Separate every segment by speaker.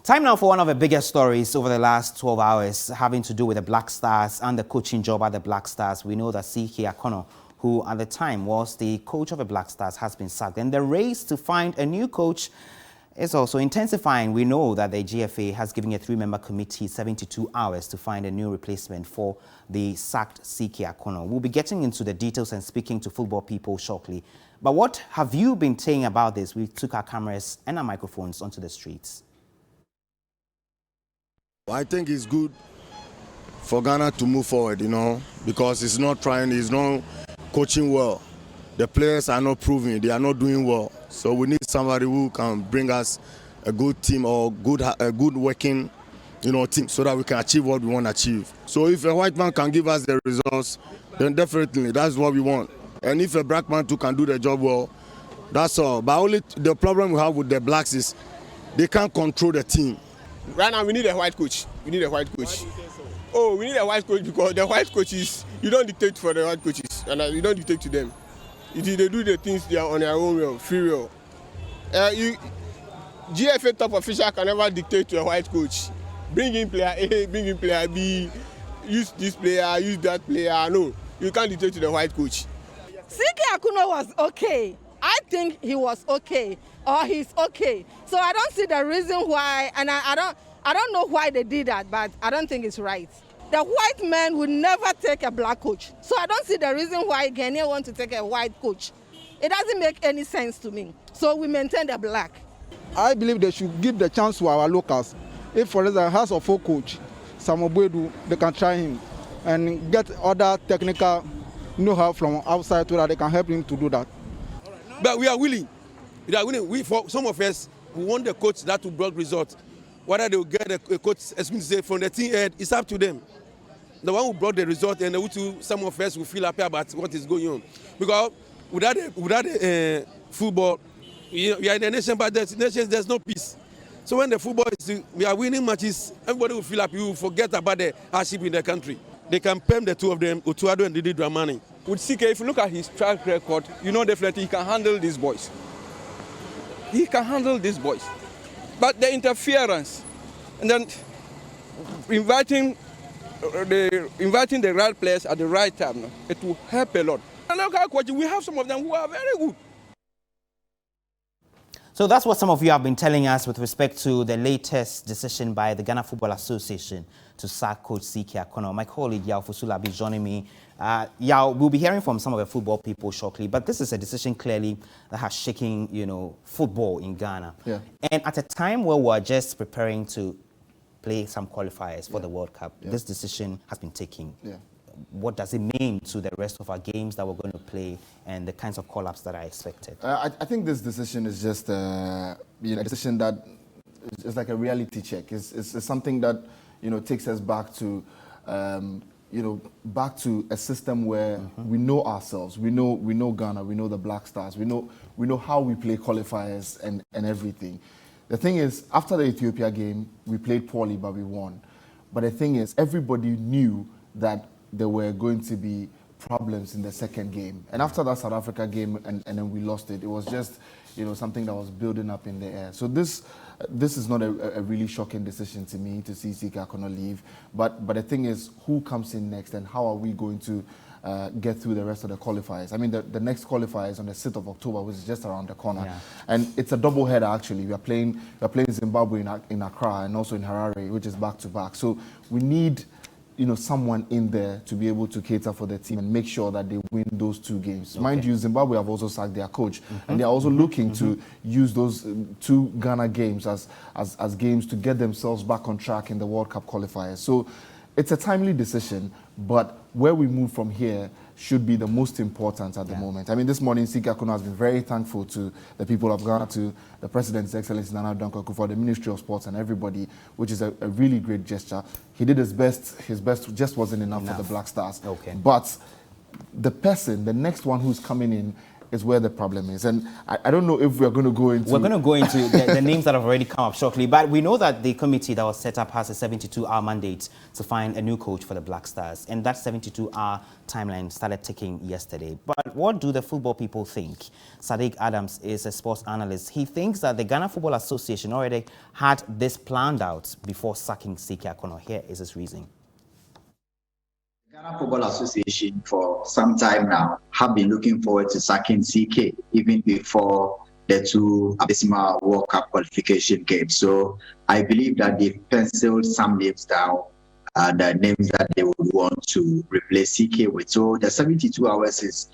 Speaker 1: Time now for one of the biggest stories over the last 12 hours having to do with the Black Stars and the coaching job at the Black Stars. We know that CK Akonnor, who at the time was the coach of the Black Stars, has been sacked. And the race to find a new coach is also intensifying. We know that the GFA has given a 3-member committee 72 hours to find a new replacement for the sacked CK Akonnor. We'll be getting into the details and speaking to football people shortly. But what have you been saying about this? We took our cameras and our microphones onto the streets.
Speaker 2: I think it's good for Ghana to move forward, because it's not coaching well. The players are not proving, they are not doing well. So we need somebody who can bring us a good team or a good working, team so that we can achieve what we want to achieve. So if a white man can give us the results, then definitely that's what we want. And if a black man too can do the job well, that's all. But only the problem we have with the blacks is they can't control the team.
Speaker 3: Right now, we need a white coach. We need a white coach. Oh, we need a white coach because the white coaches, you don't dictate for the white coaches, and you don't dictate to them. They do the things they are on their own will, free will. GFA top official can never dictate to a white coach. Bring in player A, bring in player B, use this player, use that player. No, you can't dictate to the white coach.
Speaker 4: CK Akonnor was okay. I think he was okay, or he's okay. So I don't see the reason why, and I don't know why they did that, but I don't think it's right. The white man would never take a black coach. So I don't see the reason why Ghanaians want to take a white coach. It doesn't make any sense to me. So we maintain the black.
Speaker 5: I believe they should give the chance to our locals. If, for example, has a full coach, Samobwedu, they can try him and get other technical know-how from outside so that they can help him to do that.
Speaker 6: But we are willing. For some of us, we want the coach that will bring results. Whether they will get a coach, say, from the team head, it's up to them. The one who brought the result, and some of us will feel happy about what is going on. Because without football, we are in a nation, but there's no peace. So when the football we are winning matches, everybody will feel happy. We will forget about the hardship in the country. They can pay the two of them, Utuado and Didi Dramani.
Speaker 7: With CK, if you look at his track record, definitely he can handle these boys. He can handle these boys. But the interference and then inviting the right players at the right time, it will help a lot. And look how we have some of them who are very good.
Speaker 1: So that's what some of you have been telling us with respect to the latest decision by the Ghana Football Association to sack coach CK Akonnor. My colleague Yao Fusula be joining me. Yao, we'll be hearing from some of the football people shortly, but this is a decision clearly that has shaken, football in Ghana.
Speaker 8: Yeah.
Speaker 1: And at a time where we're just preparing to play some qualifiers for the World Cup, this decision has been taken.
Speaker 8: Yeah.
Speaker 1: What does it mean to the rest of our games that we're going to play and the kinds of call-ups that are expected?
Speaker 8: I think this decision is just a decision that is like a reality check. It's something that takes us back to back to a system where we know ourselves, we know Ghana, we know the Black Stars, we know how we play qualifiers and everything. The thing is, after the Ethiopia game, we played poorly, but we won. But the thing is, everybody knew that there were going to be problems in the second game. And after that South Africa game, and then we lost it, it was just, something that was building up in the air. So this is not a really shocking decision to me to see CK Akonnor leave. But the thing is, who comes in next and how are we going to get through the rest of the qualifiers? I mean, the next qualifier is on the 6th of October, which is just around the corner. Yeah. And it's a double header, actually. We are playing Zimbabwe in Accra and also in Harare, which is back-to-back. So we need someone in there to be able to cater for the team and make sure that they win those 2 games. Okay. Mind you, Zimbabwe have also sacked their coach, and they are also looking to use those 2 Ghana games as games to get themselves back on track in the World Cup qualifiers. So it's a timely decision, but where we move from here should be the most important at the moment. I mean, this morning, CK Akonnor has been very thankful to the people of Ghana, to the President's Excellency Nana Dankwa Akufo, the Ministry of Sports and everybody, which is a really great gesture. He did his best just wasn't enough for the Black Stars.
Speaker 1: Okay.
Speaker 8: But the next one who's coming in, is where the problem is. And I don't know if we're going to go into...
Speaker 1: We're going to go into the names that have already come up shortly, but we know that the committee that was set up has a 72-hour mandate to find a new coach for the Black Stars, and that 72-hour timeline started ticking yesterday. But what do the football people think? Sadiq Adams is a sports analyst. He thinks that the Ghana Football Association already had this planned out before sacking CK Akonnor. Here is his reasoning.
Speaker 9: Ghana Football Association for some time now have been looking forward to sacking CK even before the two abysmal World Cup qualification games. So I believe that they've penciled some names down, the names that they would want to replace CK with. So the 72 hours is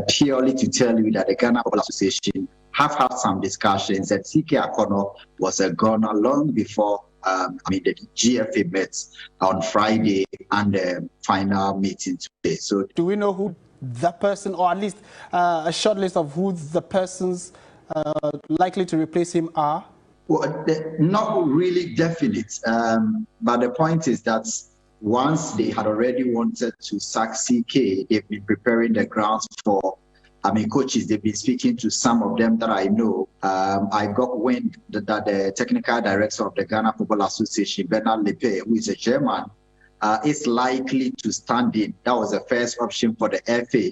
Speaker 9: purely to tell you that the Ghana Football Association have had some discussions, that CK Akonnor was a goner long before the GFA met on Friday and the final meeting today. So,
Speaker 10: do we know who the person, or at least a short list of who the persons likely to replace him are?
Speaker 9: Well, not really definite, but the point is that once they had already wanted to sack CK, they've been preparing the grounds for coaches. They've been speaking to some of them that I know. I got wind that the technical director of the Ghana Football Association, Bernard Lepe, who is a German, is likely to stand in. That was the first option for the FA.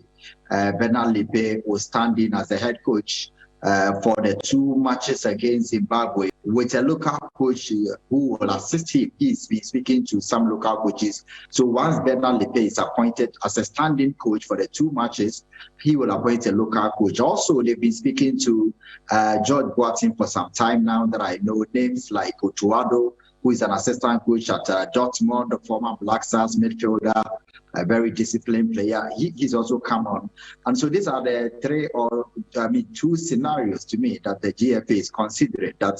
Speaker 9: Bernard Lepe was standing as the head coach for the two matches against Zimbabwe with a local coach who will assist him. He's been speaking to some local coaches. So once Bernard Lepe is appointed as a standing coach for the two matches, he will appoint a local coach. Also, they've been speaking to George Boateng for some time now that I know, names like Otuado, who is an assistant coach at Dortmund, the former Black Stars midfielder, a very disciplined player. He's also come on. And so these are the two scenarios to me that the GFA is considering. That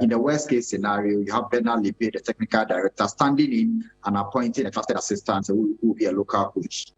Speaker 9: in the worst case scenario, you have Bernard Lepe, the technical director, standing in and appointing a trusted assistant who will be a local coach.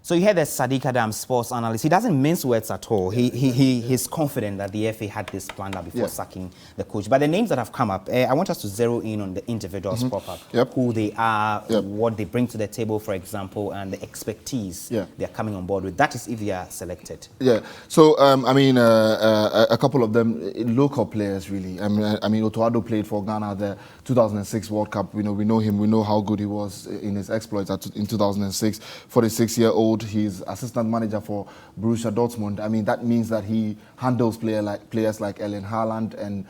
Speaker 1: So you heard the Sadiq Adams, sports analyst. He doesn't mince words at all. He's confident that the FA had this planned out before sacking the coach. But the names that have come up, I want us to zero in on the individuals proper, who they are, what they bring to the table, for example, and the expertise they're coming on board with. That is if they are selected. Yeah.
Speaker 8: So a couple of them local players, really. I mean, Otuado played for Ghana the 2006 World Cup. We know him. We know how good he was in his exploits in 2006. 46-year-old. He's assistant manager for Borussia Dortmund. I mean, that means that he handles players like Erling Haaland and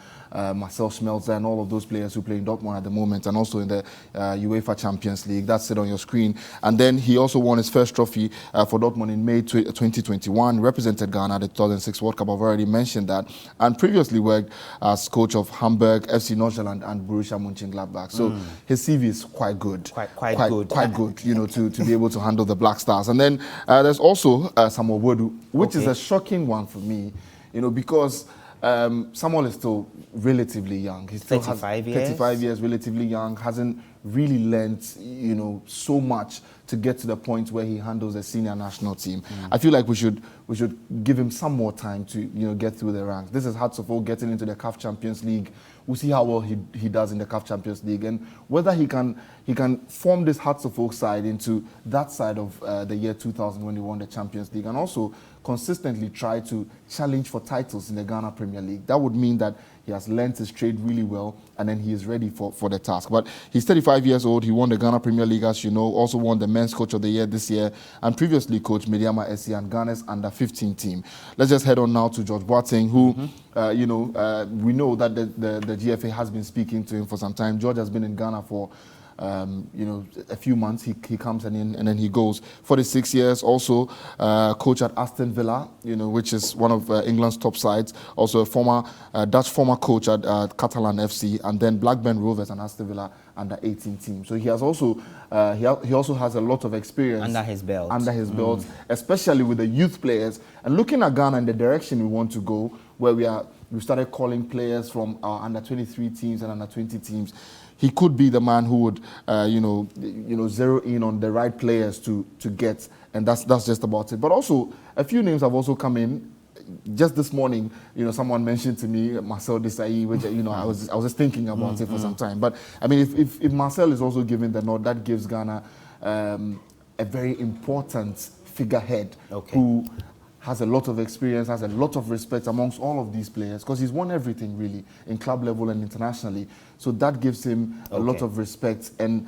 Speaker 8: Marcel Schmelzer and all of those players who play in Dortmund at the moment, and also in the UEFA Champions League. That's it on your screen. And then he also won his first trophy for Dortmund in May 2021, represented Ghana at the 2006 World Cup. I've already mentioned that. And previously worked as coach of Hamburg, FC Nordsjælland and Borussia Mönchengladbach. So his CV is quite good. Quite good, to be able to handle the Black Stars. And then there's also Samuel Boadu, which is a shocking one for me, because Samuel is still relatively young. He's still 35 years, relatively young, hasn't really learned, so much to get to the point where he handles a senior national team. I feel like we should give him some more time to, get through the ranks. This is Hearts of Oak getting into the CAF Champions League. We'll see how well he does in the CAF Champions League, and whether he can form this Hearts of Oak side into that side of the year 2000 when he won the Champions League, and also consistently try to challenge for titles in the Ghana Premier League. That would mean that he has learnt his trade really well, and then he is ready for the task. But he's 35 years old. He won the Ghana Premier League, as you know, also won the Men's Coach of the Year this year, and previously coached Mediama SC and Ghana's under-15 team. Let's just head on now to George Boateng, who, we know that the GFA has been speaking to him for some time. George has been in Ghana for a few months. He comes and then he goes. 46 years, also coach at Aston Villa, which is one of England's top sides. Also a former Dutch coach at Catalan FC, and then Blackburn Rovers and Aston Villa under 18 team. So he has also he also has a lot of experience under his belt, especially with the youth players. And looking at Ghana and the direction we want to go, where we started calling players from our under 23 teams and under 20 teams. He could be the man who would, zero in on the right players to get, and that's just about it. But also, a few names have also come in. Just this morning, someone mentioned to me Marcel Desailly, which I was just thinking about it for some time. But I mean, if Marcel is also given the nod, that gives Ghana a very important figurehead who has a lot of experience, has a lot of respect amongst all of these players, because he's won everything really in club level and internationally. So that gives him a lot of respect. And,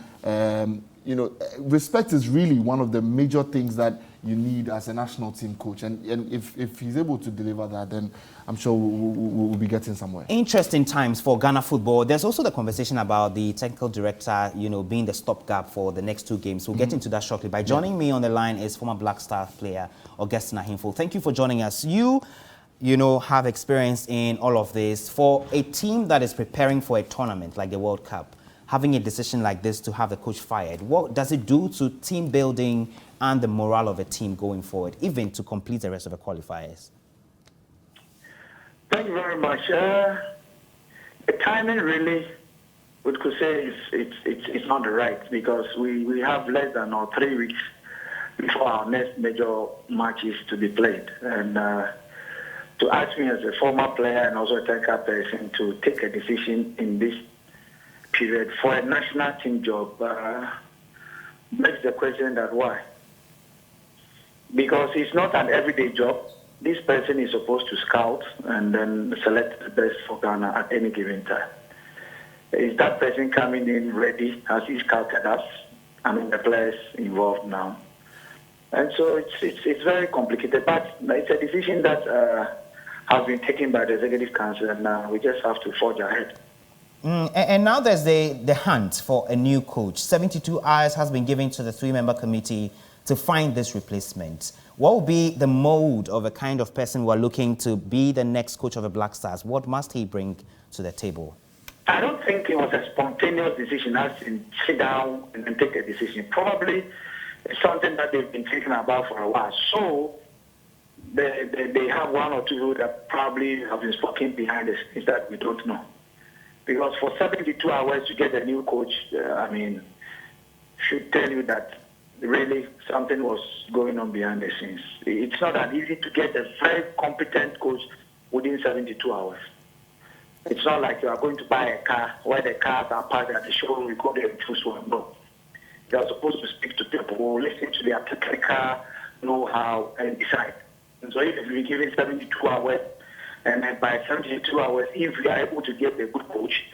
Speaker 8: you know, respect is really one of the major things that you need as a national team coach. And if he's able to deliver that, then I'm sure we'll be getting somewhere. Interesting times for Ghana football. There's also the conversation about the technical director, you know, being the stopgap for the next 2 games. We'll get into that shortly. By joining me on the line is former Black Stars player Augustine Ahimfo. Thank you for joining us. You know, have experience in all of this. For a team that is preparing for a tournament like the World Cup, having a decision like this to have the coach fired, what does it do to team building and the morale of a team going forward, even to complete the rest of the qualifiers?
Speaker 11: Thank you very much. The timing really, we could say, it's not the right, because we have less than 3 weeks before our next major match is to be played. And to ask me as a former player and also a technical person to take a decision in this period for a national team job makes the question that why? Because it's not an everyday job. This person is supposed to scout and then select the best for Ghana at any given time. Is that person coming in ready? Has he scouted us? I mean, the players involved now. And so it's very complicated, but it's a decision that has been taken by the Executive Council, and we just have to forge ahead.
Speaker 1: And now there's the hunt for a new coach. 72 hours has been given to the 3-member committee to find this replacement. What will be the mold of a kind of person who are looking to be the next coach of the Black Stars? What must he bring to the table?
Speaker 11: I don't think it was a spontaneous decision, as in sit down and then take a decision. Probably it's something that they've been thinking about for a while. So they have 1 or 2 that probably have been spoken behind the scenes that we don't know. Because for 72 hours to get a new coach, I mean, should tell you that really something was going on behind the scenes. It's not that easy to get a very competent coach within 72 hours. It's not like you are going to buy a car where the cars are parked at the showroom, you go there and choose one. No. You are supposed to speak to people, listen to their technical know-how and decide. And so if you're given 72 hours, and then by 72 hours, if we are able to get a good coach,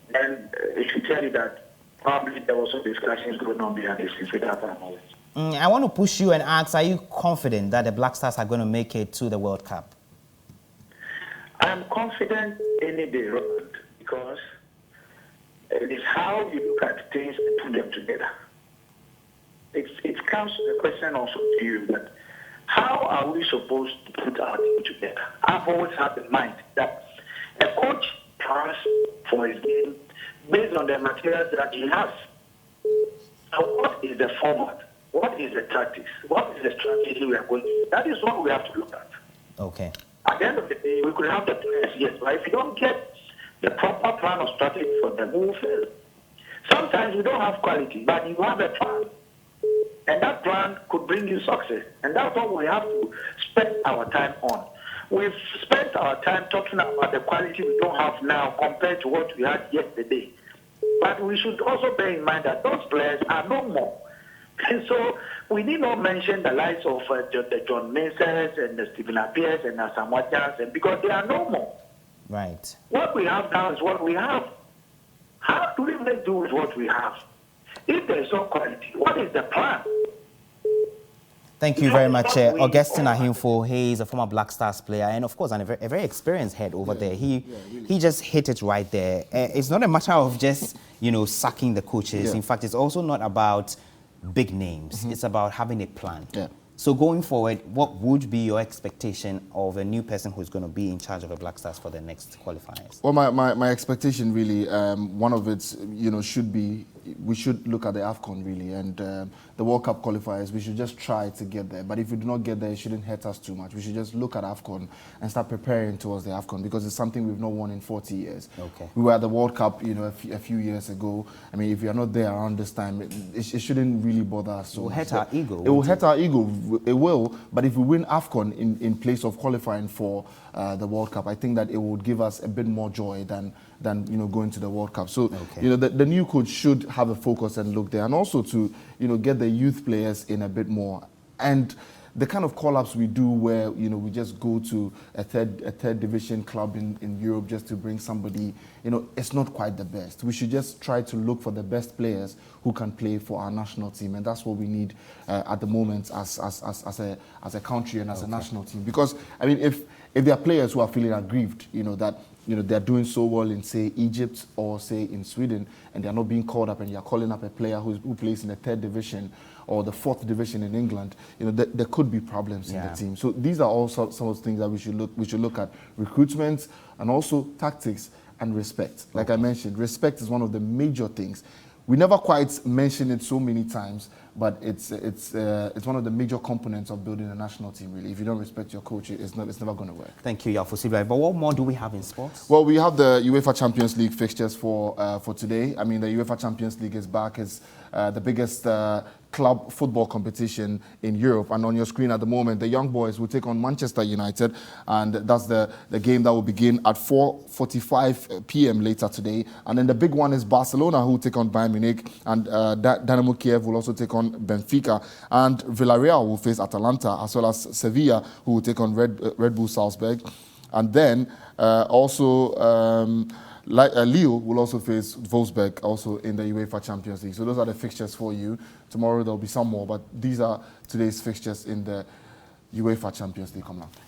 Speaker 11: then it should tell you that probably there was some discussions going on behind the scenes without our knowledge.
Speaker 1: I want to push you and ask, are you confident that the Black Stars are going to make it to the World Cup?
Speaker 11: I'm confident any day, Robert, because it is how you look at things and put them together. It comes to the question also to you that how are we supposed to put our team together? I've always had in mind that a coach plans for his game based on the materials that he has. So what is the format? What is the tactics? What is the strategy we are going to use? That is what we have to look at.
Speaker 1: Okay.
Speaker 11: At the end of the day, we could have the players, yes, but if you don't get the proper plan or strategy for them, we will fail. Sometimes we don't have quality, but you have a plan. And that plan could bring you success. And that's what we have to spend our time on. We've spent our time talking about the quality we don't have now compared to what we had yesterday. But we should also bear in mind that those players are no more. And so we need not mention the likes of the John Mensahs and the Stephen Appiahs and the Samuel Johnson, because they are no more.
Speaker 1: Right.
Speaker 11: What we have now is what we have. How do we make do with what we have? If there is no quality, what is the plan?
Speaker 1: Thank you very much, Augustine Ahimfo. He is a former Black Stars player and, of course, a very experienced head over there. He just hit it right there. It's not a matter of just, sacking the coaches. In fact, it's also not about big names. It's about having a plan. So going forward, what would be your expectation of a new person who's going to be in charge of the Black Stars for the next qualifiers?
Speaker 8: Well, my expectation really, one of it, should be, we should look at the AFCON really, and the World Cup qualifiers. We should just try to get there. But if we do not get there, it shouldn't hurt us too much. We should just look at AFCON and start preparing towards the AFCON, because it's something we've not won in 40 years. Okay. We were at the World Cup, a few years ago. I mean, if we are not there around this time, it shouldn't really bother us so much.
Speaker 1: It will hurt our ego.
Speaker 8: It will hurt our ego. It will. But if we win AFCON in place of qualifying for the World Cup, I think that it would give us a bit more joy than going to the World Cup. So the new coach should have a focus and look there, and also to get the youth players in a bit more. And the kind of call-ups we do where, we just go to a third division club in Europe just to bring somebody, it's not quite the best. We should just try to look for the best players who can play for our national team, and that's what we need at the moment as a country and as a national team. Because, I mean, if there are players who are feeling aggrieved, that they're doing so well in, say, Egypt or, say, in Sweden, and they're not being called up, and you're calling up a player who plays in the third division or the fourth division in England, there could be problems in the team. So these are also some of the things that we should look at: recruitment and also tactics and respect. Like I mentioned, respect is one of the major things. We never quite mention it so many times, but it's one of the major components of building a national team, really. If you don't respect your coach, it's never going to work.
Speaker 1: Thank you, Yafusi. But what more do we have in sports?
Speaker 8: Well, we have the UEFA Champions League fixtures for today. I mean, the UEFA Champions League is back. It's the biggest club football competition in Europe. And on your screen at the moment, the Young Boys will take on Manchester United, and that's the game that will begin at 4:45 p.m. later today. And then the big one is Barcelona, who will take on Bayern Munich, and Dynamo Kiev will also take on Benfica, and Villarreal will face Atalanta, as well as Sevilla, who will take on Red Bull Salzburg. And then Lille will also face Wolfsburg, also in the UEFA Champions League. So those are the fixtures for you. Tomorrow there'll be some more, but these are today's fixtures in the UEFA Champions League coming up.